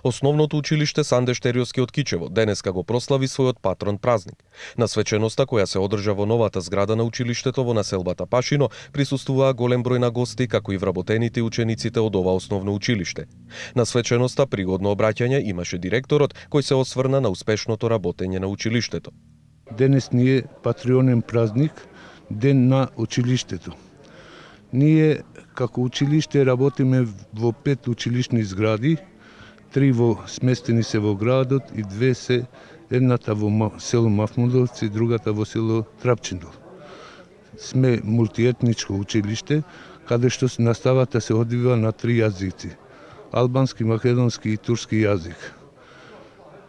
Основното училиште Санде Штериовски од Кичево денеска го прослави својот патрон празник. На свеченоста која се одржа во новата зграда на училиштето во населбата Пашино присуствуваа голем број на гости, како и вработените учениците од ова основно училиште. На свеченоста пригодно обраќање имаше директорот, кој се осврна на успешното работење на училиштето. Денес ни е патриотен празник, ден на училиштето. Ние како училиште работиме во 5 училишни згради, 3 сместени се во градот и 2 се едната во село Мафмудовци, другата во село Трапчиндол. Сме мултиетничко училиште, каде што наставата се одвива на 3 јазици: албански, македонски и турски јазик.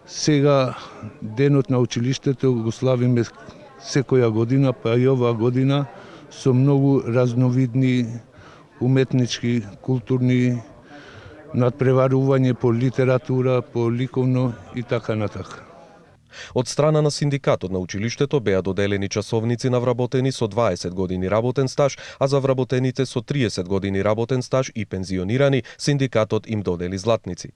Сега денот на училиштето го славиме секоја година, па и оваа година со многу разновидни уметнички, културни надпреварување по литература, по ликовно и така натака. Од страна на синдикатот на училиштето беа доделени часовници на вработени со 20 години работен стаж, а за вработените со 30 години работен стаж и пензионирани синдикатот им додели златници.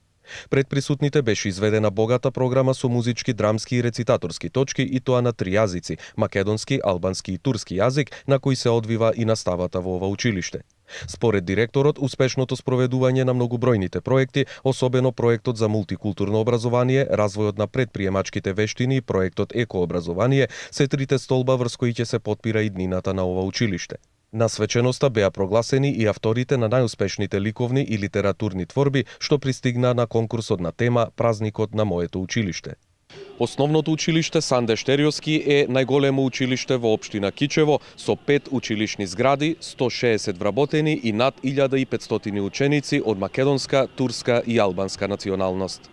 Пред присутните беше изведена богата програма со музички, драмски и рецитаторски точки, и тоа на 3 јазици: македонски, албански и турски јазик, на кои се одвива и наставата во ова училиште. Според директорот, успешното спроведување на многобројните проекти, особено проектот за мултикултурно образование, развојот на предприемачките вештини и проектот екообразование, се трите столба врз кои ќе се потпира иднината на ова училиште. На свеченоста беа прогласени и авторите на најуспешните ликовни и литературни творби што пристигнаа на конкурсот на тема Празникот на моето училиште. Основното училиште Санде Штериовски е најголемо училиште во општина Кичево со 5 училишни згради, 160 вработени и над 1500 ученици од македонска, турска и албанска националност.